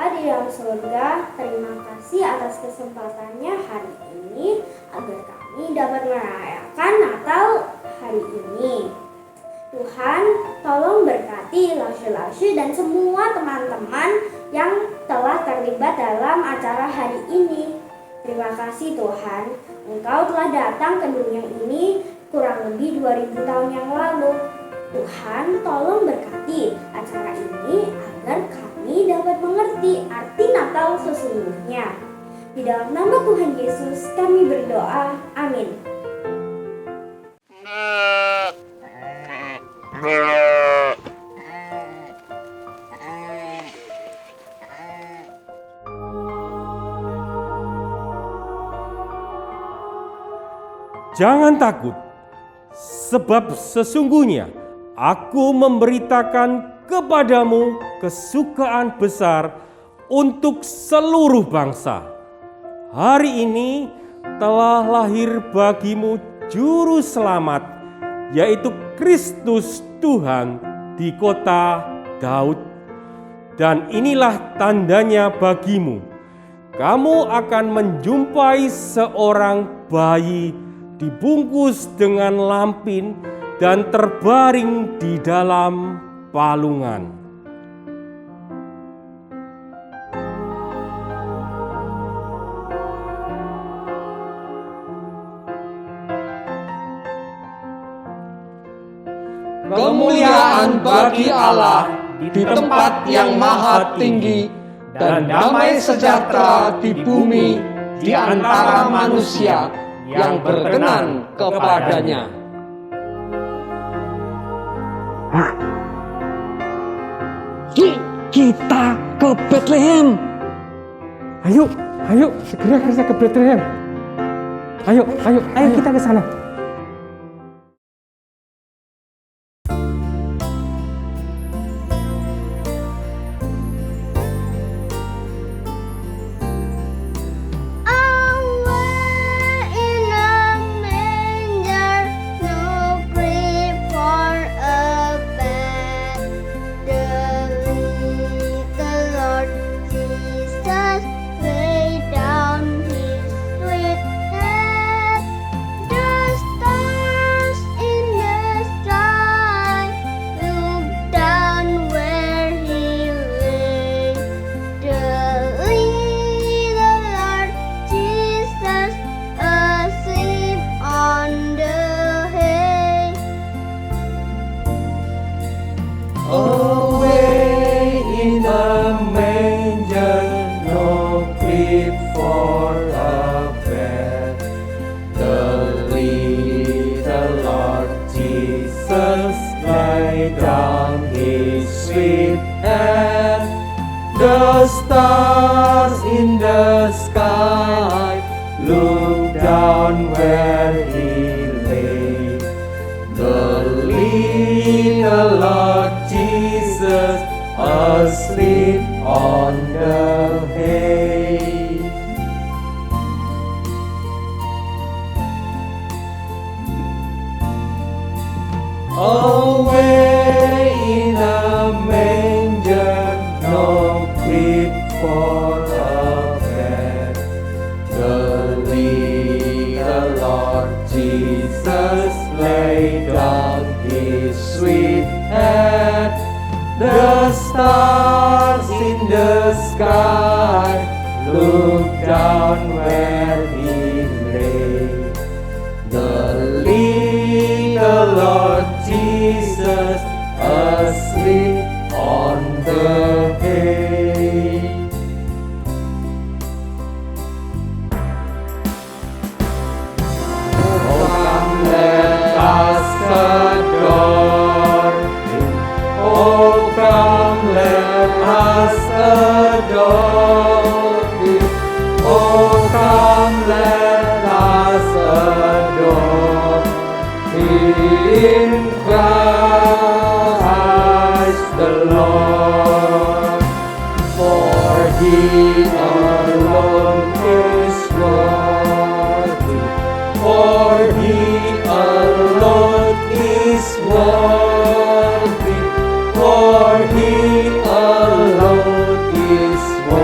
Bapa di dalam surga, terima kasih atas kesempatannya hari ini agar kami dapat merayakan Natal hari ini. Tuhan, tolong berkati Lasyu-Lasyu dan semua teman-teman yang telah terlibat dalam acara hari ini. Terima kasih Tuhan, Engkau telah datang ke dunia ini kurang lebih 2000 tahun yang lalu. Tuhan, tolong berkati acara ini agar kami dapat mengerti arti Natal sesungguhnya. Di dalam nama Tuhan Yesus kami berdoa. Amin. Jangan takut, sebab sesungguhnya Aku memberitakan kepadamu kesukaan besar untuk seluruh bangsa. Hari ini telah lahir bagimu Juru Selamat, yaitu Kristus Tuhan di kota Daud. Dan inilah tandanya bagimu. Kamu akan menjumpai seorang bayi dibungkus dengan lampin dan terbaring di dalam palungan. Kemuliaan bagi Allah di tempat yang maha tinggi, dan damai sejahtera di bumi di antara manusia yang berkenan kepadanya. Kita ke Bethlehem. Ayo, segera kita ke Bethlehem. Ayo kita ke sana. The stars in the sky look down where he lay. The little Lord Jesus asleep on the hay. Away in a manger, no crib for a bed. The little Lord Jesus laid down his sweet head. The stars in the sky look down where he lay. The little Lord Jesus asleep on the hay. Oh, come let us adore Him. Oh, come let us adore Him. Oh, come let us adore Him. Christ the Lord, for He alone is worthy, for He alone is worthy, for He alone is worthy.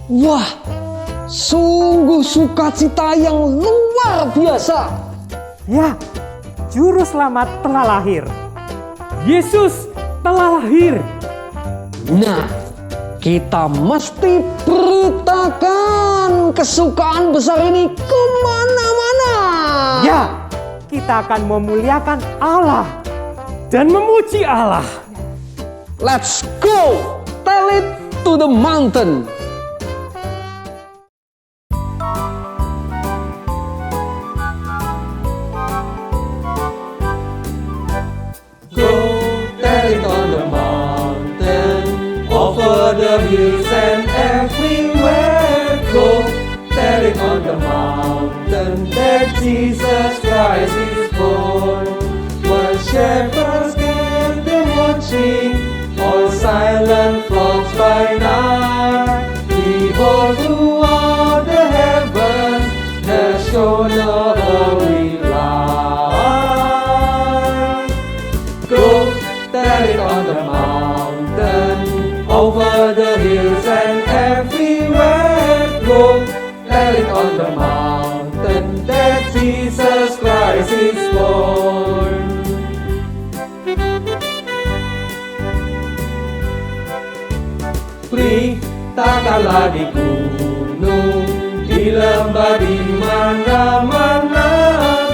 Wah, sungguh sukacita yang luar biasa. Ya, Juru Selamat telah lahir. Yesus telah lahir. Nah, kita mesti beritakan kesukaan besar ini kemana-mana. Ya, kita akan memuliakan Allah dan memuji Allah. Let's go, tell it to the mountain. Go tell it on the mountain, over the hills and everywhere. Go tell it on the mountain that Jesus Christ is born. While shepherds get them watching, all silent flocks by night. Behold, throughout the heavens there shone a holy light. Go tell it on the mountain, over the hills and everywhere. Go tell it on the mountain that Jesus Christ is born. Beritakanlah di gunung, di lembah, di mana-mana.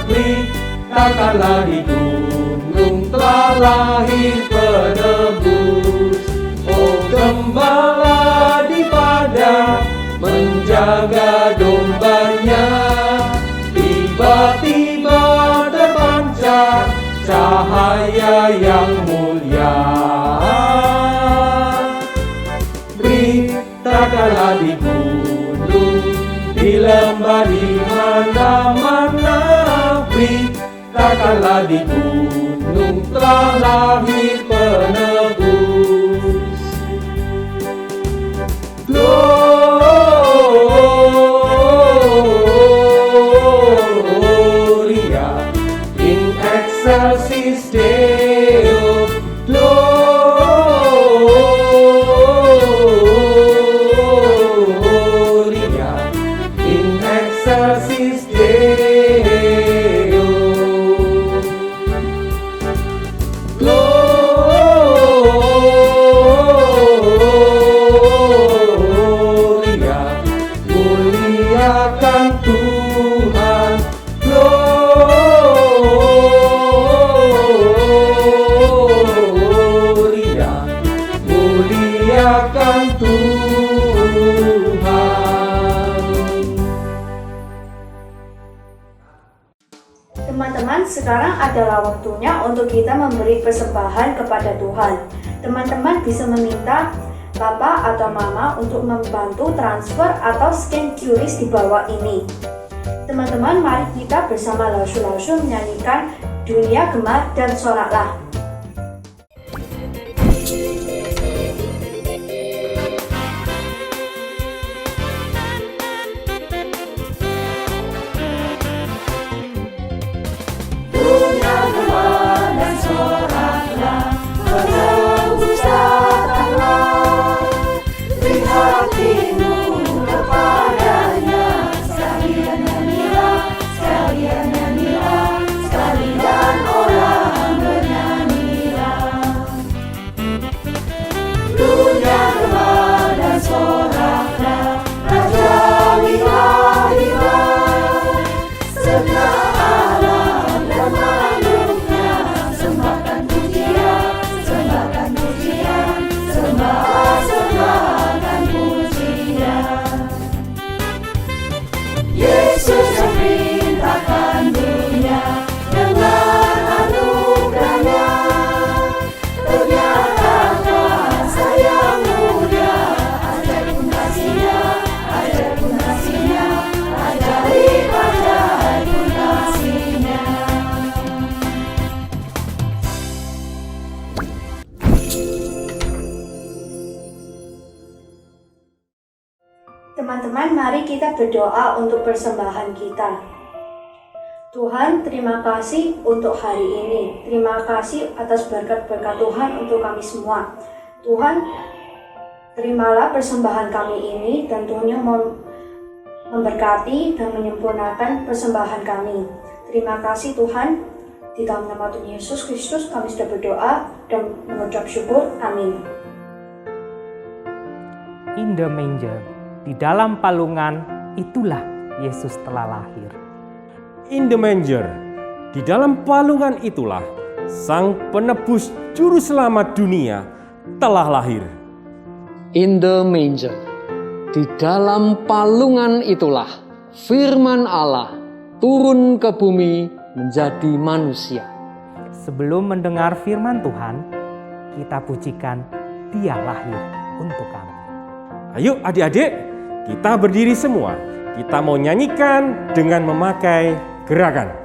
Beritakanlah di gunung, telah lahir penebus. Oh, gembala di padang menjaga dombanya. Tiba-tiba terpancar cahaya yang mulia. Beritakanlah di gunung, di lembah, di mana-mana. Beritakanlah di gunung, telah lahir penebus. Gloria in excelsis Deo. Gloria in excelsis Deo. Gloria, muliakan Tuhan. Gloria, muliakan Tuhan. Teman-teman, sekarang adalah waktunya untuk kita memberi persembahan kepada Tuhan. Teman-teman bisa meminta Papa atau Mama untuk membantu transfer atau scan QRIS di bawah ini. Teman-teman, mari kita bersama lausu-lausu menyanyikan Dunia Gemar dan Soraklah. Teman-teman, mari kita berdoa untuk persembahan kita. Tuhan, terima kasih untuk hari ini. Terima kasih atas berkat-berkat Tuhan untuk kami semua. Tuhan, Terimalah persembahan kami ini, tentunya memberkati dan menyempurnakan persembahan kami. Terima kasih Tuhan, di dalam nama Tuhan Yesus Kristus kami sudah berdoa dan mengucap syukur. Amin. In the manger, di dalam palungan, itulah Yesus telah lahir. In the manger, di dalam palungan itulah Sang Penebus Juru Selamat dunia telah lahir. In the manger, di dalam palungan itulah firman Allah turun ke bumi menjadi manusia. Sebelum mendengar firman Tuhan, kita pujikan Dia lahir untuk kami. Ayo adik-adik, kita berdiri semua. Kita mau nyanyikan dengan memakai gerakan.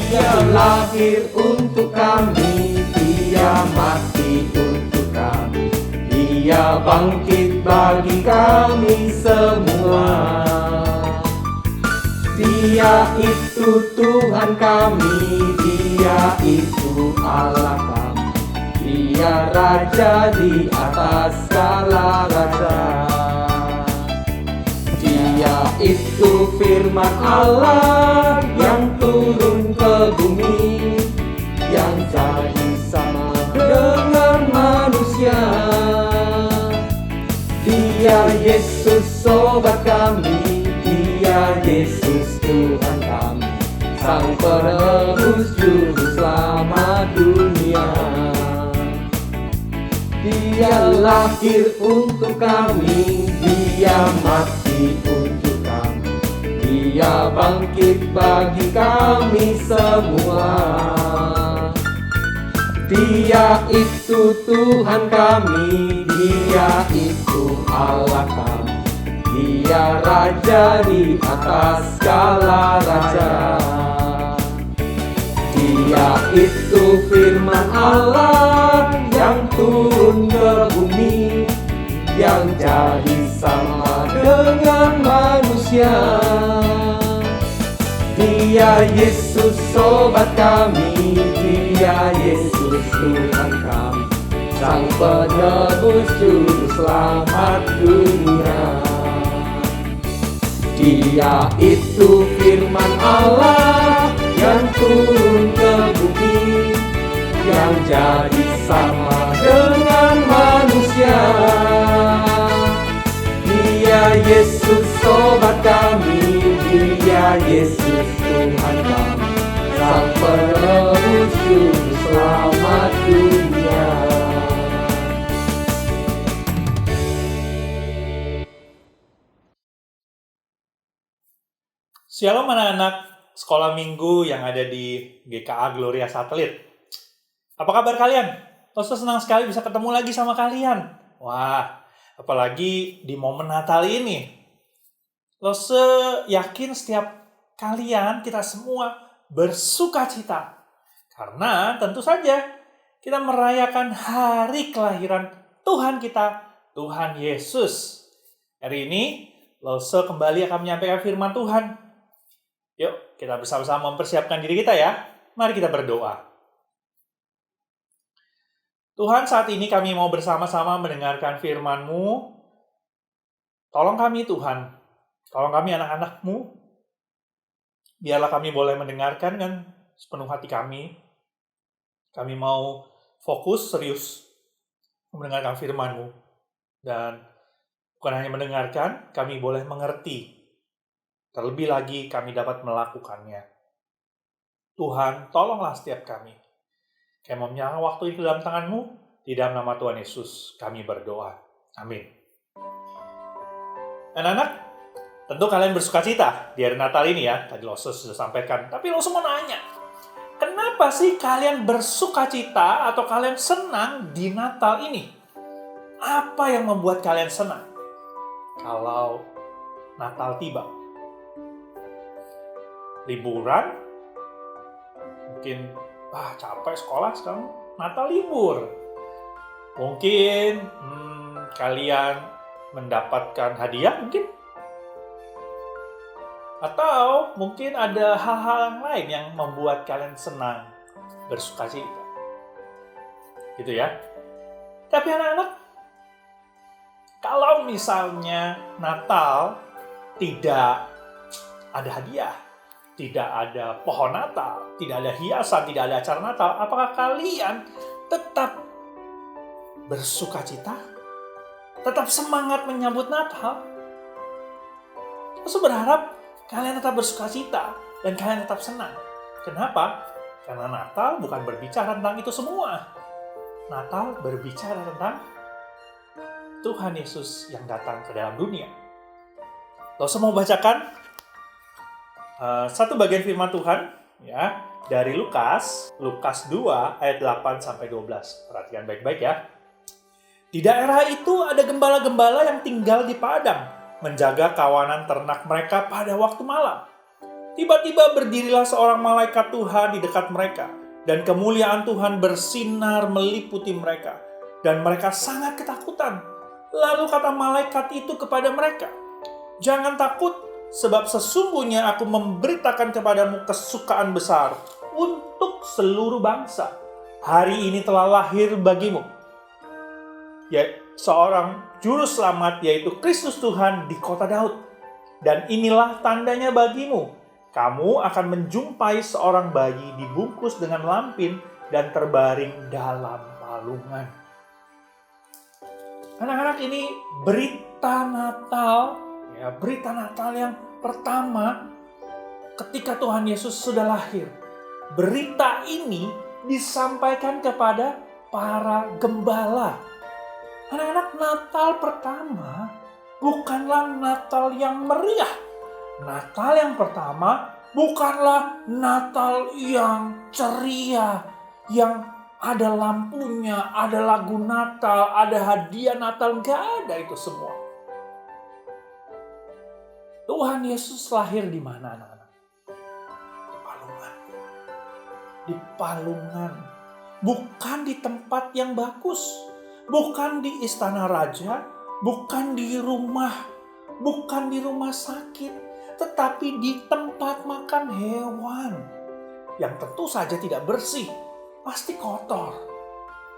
Dia lahir untuk kami, Dia mati untuk kami, Dia bangkit bagi kami semua. Dia itu Tuhan kami, Dia itu Allah kami, Dia Raja di atas segala raja. Dia itu firman Allah yang turun ke bumi, yang jadi sama dengan manusia. Dia Yesus sobat kami, Dia Yesus Tuhan kami, Sang Penebus Juru Selamat dunia. Dia lahir untuk kami, Dia mati untuk kami, Dia bangkit bagi kami semua. Dia itu Tuhan kami, Dia itu Allah kami, Dia Raja di atas segala raja. Dia itu firman Allah yang turun ke bumi, yang jadi sama dengan manusia. Dia Yesus sobat kami, Dia Yesus Tuhan kami, Sang Penebus Juru Selamat dunia. Dia itu firman Allah yang turun ke bumi, yang jadi sama dengan manusia. Dia Yesus sobat kami, Dia Yesus Tuhan kami, Sang Penebus Juru Selamat dunia. Shalom anak-anak sekolah minggu yang ada di GKA Gloria Satelit. Apa kabar kalian? Lose senang sekali bisa ketemu lagi sama kalian. Wah, apalagi di momen Natal ini. Lose yakin setiap kalian, kita semua bersuka cita. Karena tentu saja kita merayakan hari kelahiran Tuhan kita, Tuhan Yesus. Hari ini Lose kembali akan menyampaikan firman Tuhan. Yuk, kita bersama-sama mempersiapkan diri kita ya. Mari kita berdoa. Tuhan, saat ini kami mau bersama-sama mendengarkan firman-Mu. Tolong kami Tuhan. Tolong kami anak-anak-Mu. Biarlah kami boleh mendengarkan dengan sepenuh hati kami. Kami mau fokus, serius mendengarkan firman-Mu. Dan bukan hanya mendengarkan, kami boleh mengerti. Terlebih lagi kami dapat melakukannya. Tuhan, tolonglah setiap kami. Kami mau menyerahkan waktu itu dalam tangan-Mu. Di dalam nama Tuhan Yesus kami berdoa. Amin. Anak-anak, tentu kalian bersuka cita di hari Natal ini ya. Tadi Lose sudah sampaikan. Tapi Lose mau nanya, kenapa sih kalian bersuka cita atau kalian senang di Natal ini? Apa yang membuat kalian senang kalau Natal tiba? Liburan? Mungkin, capek sekolah sekarang, Natal libur. Mungkin kalian mendapatkan hadiah mungkin. Atau mungkin ada hal-hal yang lain yang membuat kalian senang, bersukacita. Gitu ya. Tapi anak-anak, kalau misalnya Natal tidak ada hadiah, tidak ada pohon Natal, tidak ada hiasan, tidak ada acara Natal, apakah kalian tetap bersukacita? Tetap semangat menyambut Natal? Saya berharap kalian tetap bersukacita dan kalian tetap senang. Kenapa? Karena Natal bukan berbicara tentang itu semua. Natal berbicara tentang Tuhan Yesus yang datang ke dalam dunia. Lalu saya mau bacakan satu bagian firman Tuhan ya dari Lukas 2 ayat 8 sampai 12. Perhatikan baik-baik ya. Di daerah itu ada gembala-gembala yang tinggal di padang, menjaga kawanan ternak mereka pada waktu malam. Tiba-tiba berdirilah seorang malaikat Tuhan di dekat mereka, dan kemuliaan Tuhan bersinar meliputi mereka, dan mereka sangat ketakutan. Lalu kata malaikat itu kepada mereka, "Jangan takut, sebab sesungguhnya aku memberitakan kepadamu kesukaan besar untuk seluruh bangsa. Hari ini telah lahir bagimu seorang juru selamat, yaitu Kristus Tuhan di kota Daud. Dan inilah tandanya bagimu. Kamu akan menjumpai seorang bayi dibungkus dengan lampin dan terbaring dalam palungan." Anak-anak, ini berita Natal, ya, berita Natal yang pertama ketika Tuhan Yesus sudah lahir. Berita ini disampaikan kepada para gembala. Anak-anak, Natal pertama bukanlah Natal yang meriah. Natal yang pertama bukanlah Natal yang ceria, yang ada lampunya, ada lagu Natal, ada hadiah Natal. Nggak ada itu semua. Tuhan Yesus lahir di mana, anak-anak? Di palungan. Di palungan. Bukan di tempat yang bagus. Bukan di istana raja, bukan di rumah sakit, tetapi di tempat makan hewan yang tentu saja tidak bersih, pasti kotor.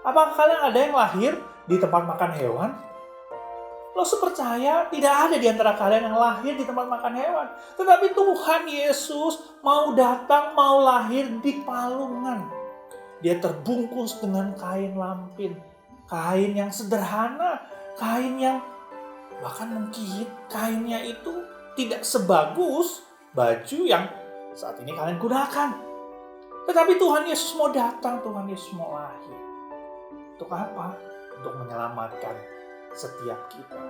Apakah kalian ada yang lahir di tempat makan hewan? Lo percaya tidak ada di antara kalian yang lahir di tempat makan hewan, tetapi Tuhan Yesus mau datang, mau lahir di palungan. Dia terbungkus dengan kain lampin. Kain yang sederhana, kain yang bahkan mungkin kainnya itu tidak sebagus baju yang saat ini kalian gunakan. Tetapi Tuhan Yesus mau datang, Tuhan Yesus mau lahir. Untuk apa? Untuk menyelamatkan setiap kita.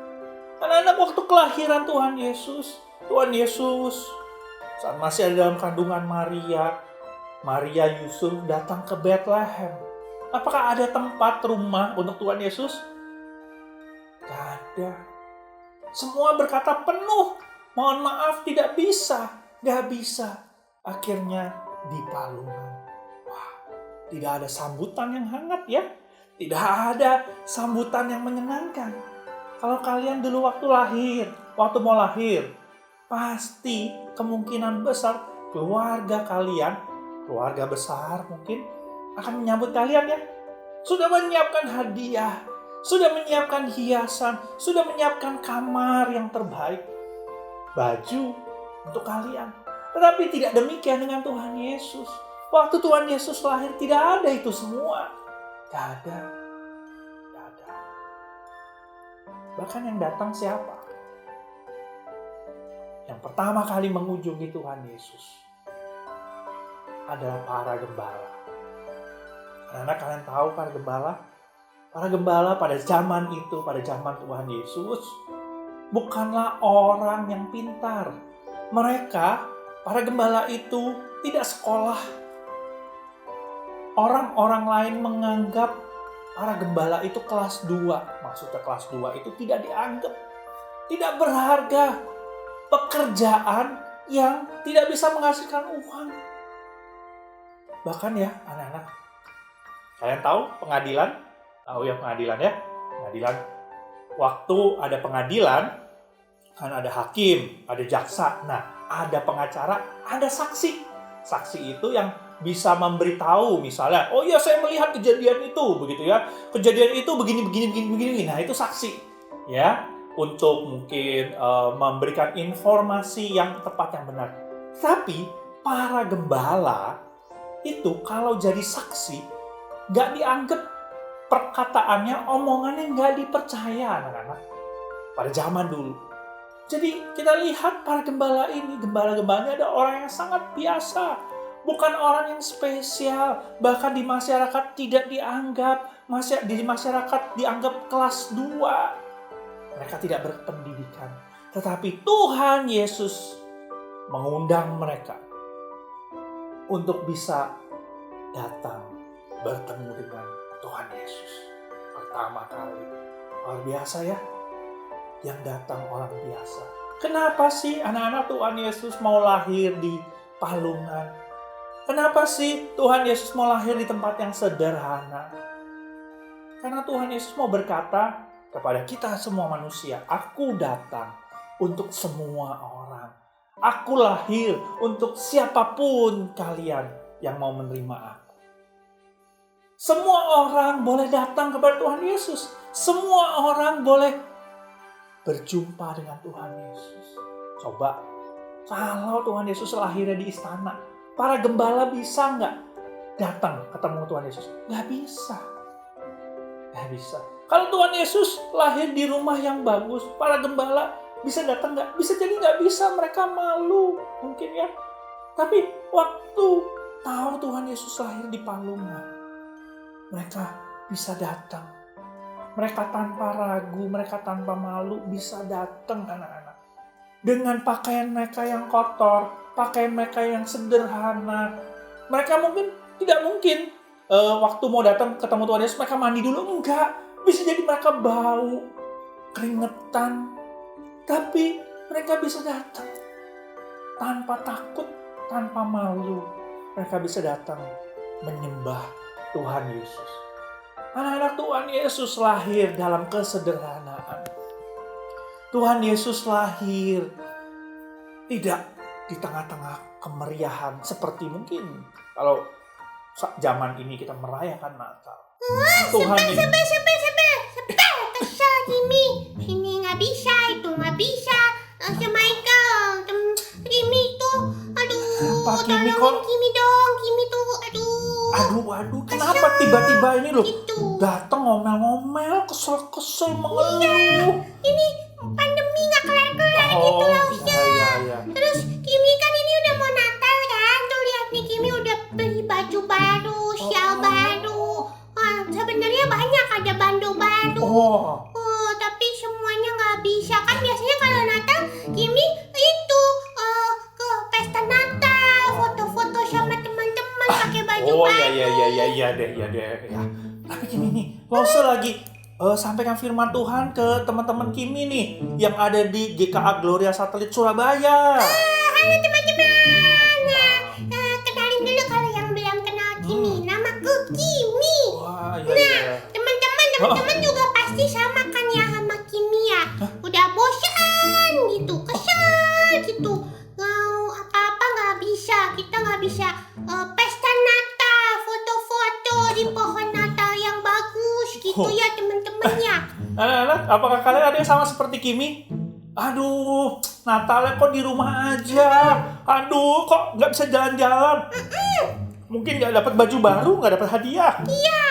Anak-anak, waktu kelahiran Tuhan Yesus saat masih ada dalam kandungan Maria Yusuf datang ke Bethlehem. Apakah ada tempat rumah untuk Tuhan Yesus? Tidak ada. Semua berkata penuh. Mohon maaf, tidak bisa. Gak bisa. Akhirnya di palungan. Wah, tidak ada sambutan yang hangat ya. Tidak ada sambutan yang menyenangkan. Kalau kalian dulu waktu mau lahir, pasti kemungkinan besar keluarga kalian, keluarga besar mungkin, akan menyambut kalian ya. Sudah menyiapkan hadiah, sudah menyiapkan hiasan, sudah menyiapkan kamar yang terbaik, baju untuk kalian. Tetapi tidak demikian dengan Tuhan Yesus. Waktu Tuhan Yesus lahir tidak ada itu semua. Tidak ada. Bahkan yang datang siapa? Yang pertama kali mengunjungi Tuhan Yesus adalah para gembala. Anak-anak, kalian tahu para gembala? Para gembala pada zaman itu, pada zaman Tuhan Yesus, bukanlah orang yang pintar. Mereka, para gembala itu tidak sekolah. Orang-orang lain menganggap para gembala itu kelas 2. Maksudnya kelas 2 itu tidak dianggap, tidak berharga. Pekerjaan yang tidak bisa menghasilkan uang. Bahkan ya, anak-anak, kalian tahu pengadilan? Tahu ya pengadilan ya? Pengadilan. Waktu ada pengadilan, kan ada hakim, ada jaksa. Nah, ada pengacara, ada saksi. Saksi itu yang bisa memberitahu, misalnya, oh iya saya melihat kejadian itu, begitu ya. Kejadian itu begini. Nah, itu saksi, ya, untuk mungkin memberikan informasi yang tepat, yang benar. Tapi para gembala itu kalau jadi saksi, nggak dianggap perkataannya, omongannya nggak dipercaya anak-anak. Pada zaman dulu. Jadi kita lihat para gembala ini, gembala-gembalanya ada orang yang sangat biasa. Bukan orang yang spesial. Bahkan di masyarakat tidak dianggap. Di masyarakat dianggap kelas 2. Mereka tidak berpendidikan. Tetapi Tuhan Yesus mengundang mereka untuk bisa datang bertemu dengan Tuhan Yesus. Pertama kali. Luar biasa ya. Yang datang orang biasa. Kenapa sih anak-anak Tuhan Yesus mau lahir di palungan? Kenapa sih Tuhan Yesus mau lahir di tempat yang sederhana? Karena Tuhan Yesus mau berkata kepada kita semua manusia, aku datang untuk semua orang. Aku lahir untuk siapapun kalian yang mau menerima aku. Semua orang boleh datang kepada Tuhan Yesus. Semua orang boleh berjumpa dengan Tuhan Yesus. Coba, kalau Tuhan Yesus lahirnya di istana, para gembala bisa nggak datang ketemu Tuhan Yesus? Nggak bisa. Nggak bisa. Kalau Tuhan Yesus lahir di rumah yang bagus, para gembala bisa datang nggak? Bisa jadi nggak bisa, mereka malu mungkin ya. Tapi waktu tahu Tuhan Yesus lahir di palungan, mereka bisa datang. Mereka tanpa ragu, mereka tanpa malu bisa datang anak-anak. Dengan pakaian mereka yang kotor, pakaian mereka yang sederhana. Mereka tidak mungkin waktu mau datang ketemu Tuhan Yesus mereka mandi dulu. Enggak, bisa jadi mereka bau, keringetan. Tapi mereka bisa datang tanpa takut, tanpa malu. Mereka bisa datang menyembah Tuhan Yesus. Anak-anak Tuhan Yesus lahir dalam kesederhanaan. Tuhan Yesus lahir tidak di tengah-tengah kemeriahan seperti mungkin kalau zaman ini kita merayakan Natal. Tuhan Sampai kesel Kimi. Ini nggak bisa, itu nggak bisa. Michael, Kimi tuh, aduh, tolongin Kimi dong, Kimi tuh, Aduh, kenapa tiba-tiba ini loh gitu. datang ngomel-ngomel, kesel-kesel, mengeluh. Iya, ini pandemi nggak kelar-kelar gitu loh. Iya. Terus Kimi kan ini udah mau Natal kan, tuh lihat nih Kimi udah beli baju baru, shawl baru. Wah, sebenarnya banyak ada bando baru. Tapi semuanya nggak bisa kan, biasanya kalau Natal Kimi itu ke pesta Natal, foto-foto sama teman-teman pakai baju baru. Iya deh. Ya. Tapi Kimi nih, Lose lagi sampaikan firman Tuhan ke teman-teman Kimi nih yang ada di GKA Gloria Satelit Surabaya. Halo teman-teman. Kenalin dulu kalau yang belum kenal Kimi. Namaku Kimi. Wah, iya. Teman-teman juga pasti sama kan ya sama Kimi ya. Udah bosan gitu, kesel gitu. Mau apa-apa nggak bisa. Kita nggak bisa pesta Natal, foto-foto di pohon Natal yang bagus gitu ya teman-temannya. Anak-anak, apakah kalian ada yang sama seperti Kimi? Aduh, Natalnya kok di rumah aja. Aduh, kok nggak bisa jalan-jalan. Mungkin nggak dapat baju baru, nggak dapat hadiah. Iya.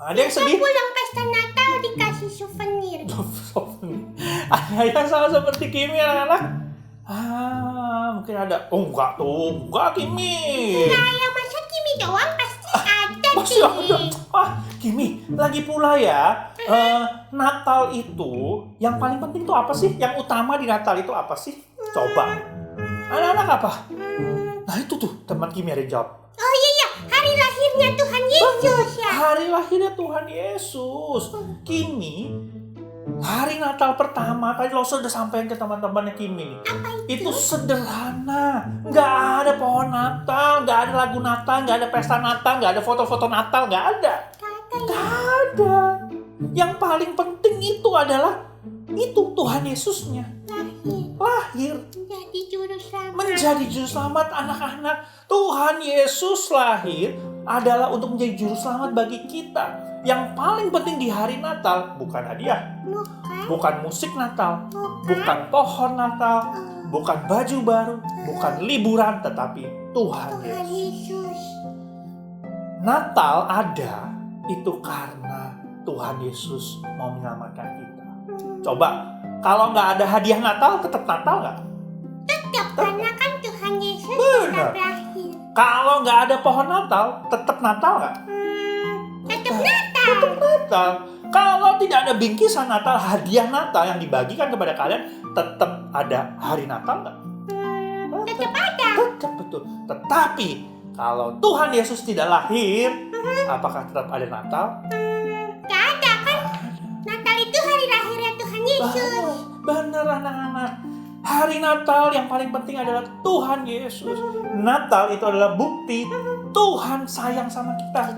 Ada yang sedih? Pulang pesta Natal dikasih souvenir. Ada yang sama seperti Kimi anak-anak? Mungkin ada. Enggak Kimi. Nah, yang masa Kimi doang pasti ada Masih ada. sih. Kimi, lagi pula ya, Natal itu yang paling penting itu apa sih? Yang utama di Natal itu apa sih? Coba. Anak-anak apa? Nah itu tuh, teman Kimi ada yang jawab. Oh iya, hari lahirnya Tuhan Yesus ya. Hari lahirnya Tuhan Yesus. Kimi, hari Natal pertama, tadi lo sudah sampaikan ke teman-temannya Kimi nih. Apa Itu sederhana. Nggak ada pohon Natal, nggak ada lagu Natal, nggak ada pesta Natal, nggak ada foto-foto Natal, nggak ada. Nggak ada. Yang paling penting itu adalah itu Tuhan Yesusnya. Lahir Lahir. jadi juru selamat. menjadi juru selamat anak-anak. Tuhan Yesus lahir adalah untuk menjadi juru selamat bagi kita. Yang paling penting di hari Natal bukan hadiah, bukan musik Natal, bukan pohon Natal, bukan baju baru, bukan liburan, tetapi Tuhan Yesus. Natal ada itu karena Tuhan Yesus mau menyelamatkan kita. Coba, kalau nggak ada hadiah Natal, tetap Natal nggak? Tetap, karena kan Tuhan Yesus Benar. tetap lahir. Kalau nggak ada pohon Natal, tetap Natal nggak? Tetap Natal. Tetap Natal. Kalau tidak ada bingkisan Natal, hadiah Natal yang dibagikan kepada kalian, tetap ada hari Natal nggak? Tetap ada. Tetap, betul. Tetapi kalau Tuhan Yesus tidak lahir, apakah tetap ada Natal? Gak ada kan? Natal itu hari lahirnya Tuhan Yesus. Benar anak-anak. Hari Natal yang paling penting adalah Tuhan Yesus. Natal itu adalah bukti Tuhan sayang sama kita.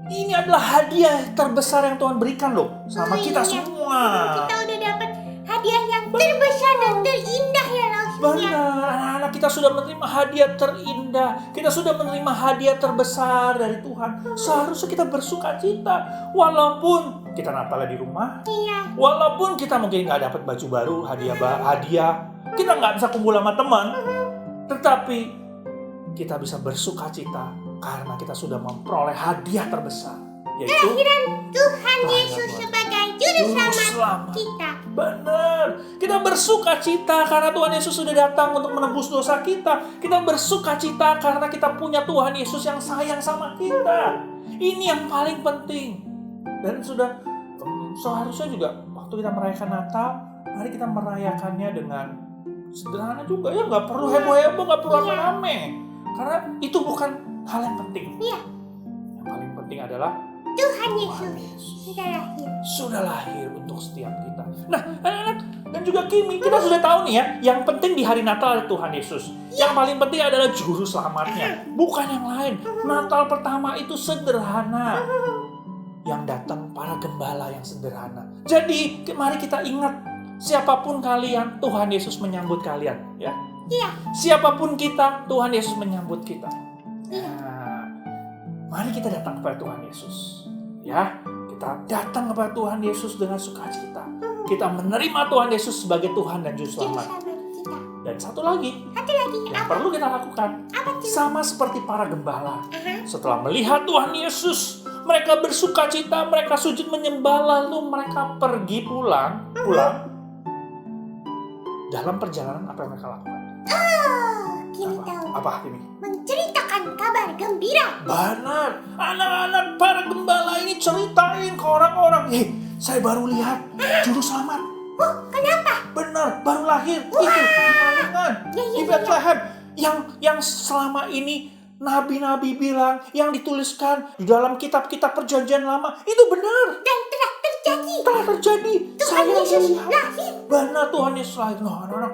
Ini adalah hadiah terbesar yang Tuhan berikan loh sama kita semua. Kita udah dapat hadiah yang terbesar dan terindah ya Rasul. Benar, anak-anak kita sudah menerima hadiah terindah. Kita sudah menerima hadiah terbesar dari Tuhan. Seharusnya kita bersuka cita. Walaupun kita Natalnya di rumah. Iya. Walaupun kita mungkin nggak dapat baju baru, hadiah. Kita nggak bisa kumpul sama teman. Tetapi kita bisa bersuka cita karena kita sudah memperoleh hadiah terbesar. Yaitu Kelahiran Tuhan Tuhan Yesus Tuhan. sebagai juru selamat Selamat. kita. Benar. Kita bersuka cita karena Tuhan Yesus sudah datang untuk menebus dosa kita. Kita bersuka cita karena kita punya Tuhan Yesus yang sayang sama kita. Ini yang paling penting. Dan sudah seharusnya juga waktu kita merayakan Natal, mari kita merayakannya dengan sederhana juga ya. Nggak perlu heboh-heboh, nggak perlu rame-rame. Karena itu bukan hal yang penting. Iya. Yang paling penting adalah Tuhan Yesus sudah lahir. sudah lahir untuk setiap kita. Nah, anak-anak dan juga Kimi, kita sudah tahu nih ya, yang penting di hari Natal adalah Tuhan Yesus. Yang paling penting adalah juru selamatnya, bukan yang lain. Natal pertama itu sederhana. Yang datang para gembala yang sederhana. Jadi, mari kita ingat, siapapun kalian, Tuhan Yesus menyambut kalian, ya. Iya. Siapapun kita, Tuhan Yesus menyambut kita. Nah, mari kita datang kepada Tuhan Yesus. Ya, kita datang kepada Tuhan Yesus dengan sukacita. Kita menerima Tuhan Yesus sebagai Tuhan dan Juru Juru Selamat. selamat kita. Dan satu lagi yang Apa? perlu kita lakukan, Apa tuh? sama seperti para gembala. Setelah melihat Tuhan Yesus, mereka bersuka cita, mereka sujud menyembah, lalu mereka pergi pulang. Dalam perjalanan apa yang mereka lakukan? Kini tahu. Apa ini? Menceritakan kabar gembira. Benar, anak-anak para gembala ini ceritain ke orang-orang. Saya baru lihat Juru Selamat. Oh, kenapa? Benar, baru lahir. Itu di Bethlehem. Yang selama ini nabi-nabi bilang, yang dituliskan di dalam kitab-kitab perjanjian lama, itu benar. Dan telah terjadi. Telah terjadi. Tuhan Yesus melihat. lahir. Benar, Tuhan Yesus lahir. Nah, anak-anak,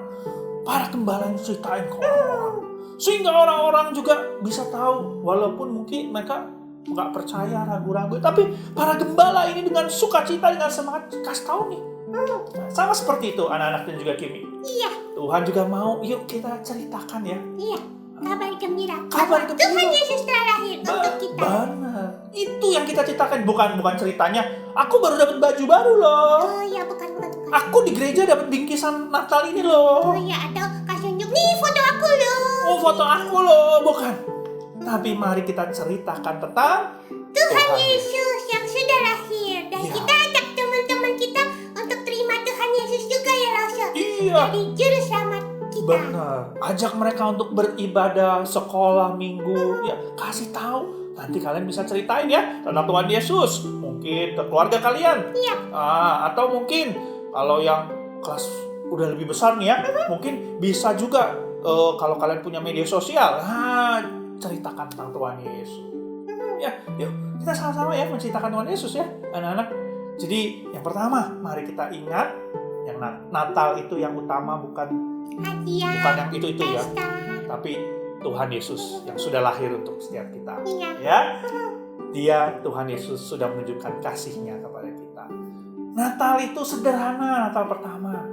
para gembala yang ceritain ke orang-orang. Sehingga orang-orang juga bisa tahu, walaupun mungkin mereka nggak percaya, ragu-ragu, tapi para gembala ini dengan sukacita, dengan semangat kasih tahu nih. Nah, sama seperti itu anak-anak dan juga Kimi. Iya. Tuhan juga mau, yuk kita ceritakan ya. Iya. Kabar gembira. Kabar Bahwa gembira. Tuhan Yesus telah lahir untuk kita. Benar. Itu yang kita ceritakan, bukan ceritanya. Aku baru dapat baju baru loh. Oh iya, bukan. Aku di gereja dapat bingkisan Natal ini loh. Oh iya, atau kasih unjuk nih foto aku loh. Oh, foto aku loh, bukan. Tapi mari kita ceritakan tentang Tuhan Yesus yang sudah lahir. Dan Iya. kita ajak teman-teman kita untuk terima Tuhan Yesus juga ya Rasul. Iya. Jadi juru selamat kita. Benar. Ajak mereka untuk beribadah, sekolah minggu, ya kasih tahu. Nanti kalian bisa ceritain ya tentang Tuhan Yesus. Mungkin ke keluarga kalian. Iya. Atau mungkin kalau yang kelas udah lebih besar nih ya, mungkin bisa juga kalau kalian punya media sosial. Ceritakan tentang Tuhan Yesus. Ya, yuk kita sama-sama ya menceritakan Tuhan Yesus ya, anak-anak. Jadi yang pertama, mari kita ingat yang Natal itu yang utama bukan Hadiah. yang itu ya, Pesta. tapi Tuhan Yesus yang sudah lahir untuk setiap kita. Iya. Ya, Dia Tuhan Yesus sudah menunjukkan kasih-Nya kepada kita. Natal itu sederhana, Natal pertama.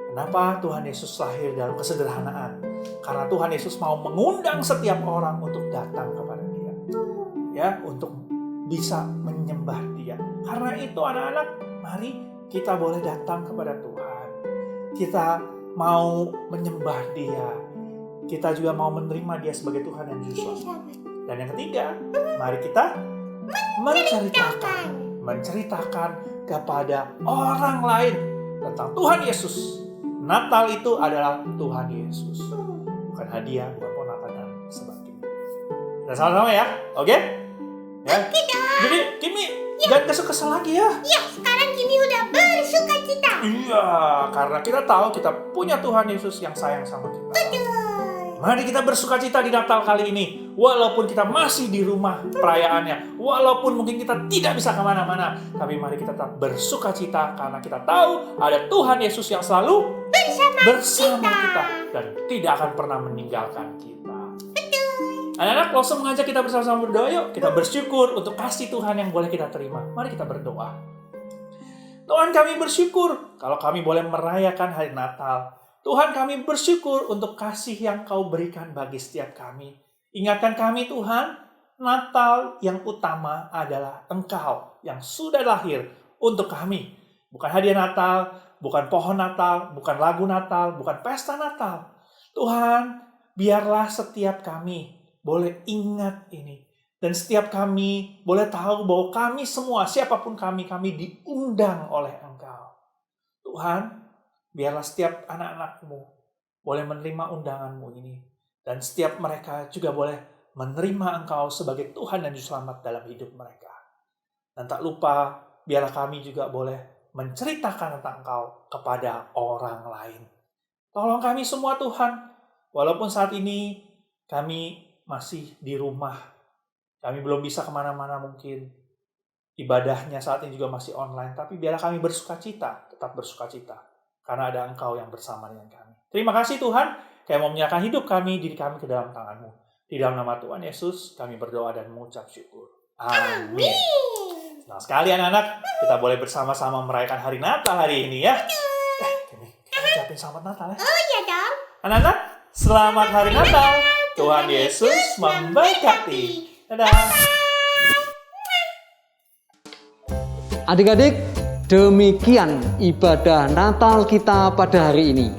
Kenapa Tuhan Yesus lahir dalam kesederhanaan? Karena Tuhan Yesus mau mengundang setiap orang untuk datang kepada Dia. Ya, untuk bisa menyembah Dia. Karena itu anak-anak, mari kita boleh datang kepada Tuhan. Kita mau menyembah Dia. Kita juga mau menerima Dia sebagai Tuhan dan Juru Selamat. Dan yang ketiga, mari kita menceritakan kepada orang lain tentang Tuhan Yesus. Natal itu adalah Tuhan Yesus. Bukan hadiah, bukan ponakan dan sebagainya. Kita sama-sama ya, oke? Ya. Jadi Kimi jangan kesel-kesel lagi ya. Ya, sekarang Kimi udah bersukacita. Iya, karena kita tahu kita punya Tuhan Yesus yang sayang sama kita. Mari kita bersukacita di Natal kali ini. Walaupun kita masih di rumah perayaannya, walaupun mungkin kita tidak bisa kemana-mana, tapi mari kita tetap bersukacita karena kita tahu ada Tuhan Yesus yang selalu bersama kita dan tidak akan pernah meninggalkan kita. Anak-anak, Lawson mengajak kita bersama-sama berdoa. Yuk, kita bersyukur untuk kasih Tuhan yang boleh kita terima. Mari kita berdoa. Tuhan, kami bersyukur kalau kami boleh merayakan hari Natal. Tuhan, kami bersyukur untuk kasih yang Kau berikan bagi setiap kami. Ingatkan kami, Tuhan, Natal yang utama adalah Engkau yang sudah lahir untuk kami. Bukan hadiah Natal, bukan pohon Natal, bukan lagu Natal, bukan pesta Natal. Tuhan, biarlah setiap kami boleh ingat ini. Dan setiap kami boleh tahu bahwa kami semua, siapapun kami diundang oleh Engkau. Tuhan, biarlah setiap anak-anak-Mu boleh menerima undangan-Mu ini. Dan setiap mereka juga boleh menerima Engkau sebagai Tuhan dan Juru Selamat dalam hidup mereka. Dan tak lupa, biarlah kami juga boleh menceritakan tentang Engkau kepada orang lain. Tolong kami semua Tuhan, walaupun saat ini kami masih di rumah. Kami belum bisa kemana-mana mungkin. Ibadahnya saat ini juga masih online. Tapi biarlah kami bersukacita, tetap bersukacita. Karena ada Engkau yang bersama dengan kami. Terima kasih Tuhan, kami mau menyerahkan hidup kami, diri kami ke dalam tangan-Mu. Di dalam nama Tuhan Yesus, kami berdoa dan mengucap syukur. Amin. Senang sekali anak-anak, kita boleh bersama-sama merayakan hari Natal hari ini ya. Kita ucapin selamat Natal ya. Oh iya dong. Anak-anak, selamat hari Natal. Tuhan Yesus memberkati. Dadah. Adik-adik, demikian ibadah Natal kita pada hari ini.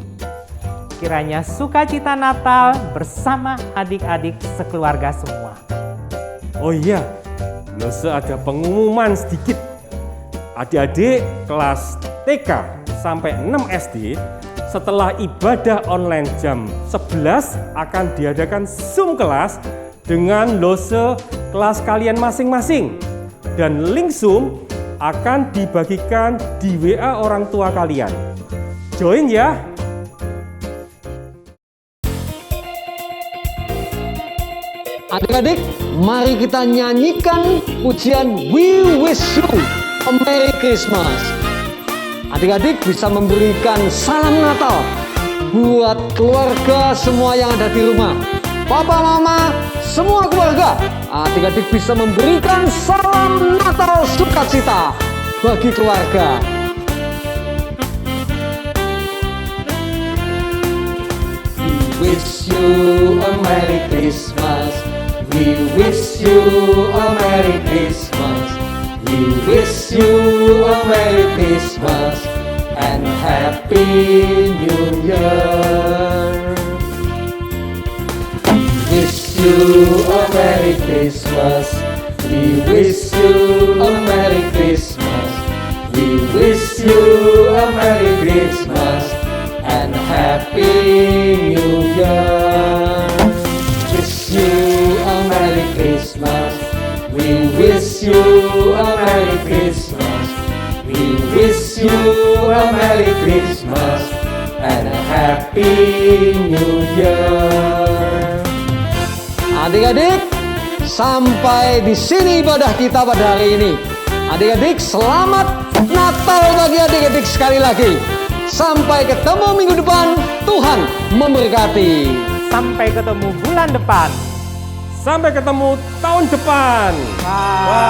Kiranya sukacita Natal bersama adik-adik sekeluarga semua. Oh iya, Lose ada pengumuman sedikit. Adik-adik kelas TK sampai 6 SD setelah ibadah online jam 11 akan diadakan Zoom kelas dengan Lose kelas kalian masing-masing. Dan link Zoom akan dibagikan di WA orang tua kalian. Join ya! Adik-adik, mari kita nyanyikan pujian We Wish You a Merry Christmas. Adik-adik bisa memberikan salam Natal buat keluarga semua yang ada di rumah. Papa, Mama, semua keluarga. Adik-adik bisa memberikan salam Natal sukacita bagi keluarga. We wish you a Merry Christmas. We wish you a Merry Christmas. We wish you a Merry Christmas and Happy New Year. We wish you a Merry Christmas. We wish you a Merry Christmas. We wish you a Merry Christmas and Happy New Year. Wish you a Merry Christmas. We wish you a Merry Christmas. We wish you a Merry Christmas and a Happy New Year. Adik-adik, sampai di sini ibadah kita pada hari ini. Adik-adik, selamat Natal bagi adik-adik sekali lagi. Sampai ketemu minggu depan. Tuhan memberkati. Sampai ketemu bulan depan. Sampai ketemu tahun depan. Bye.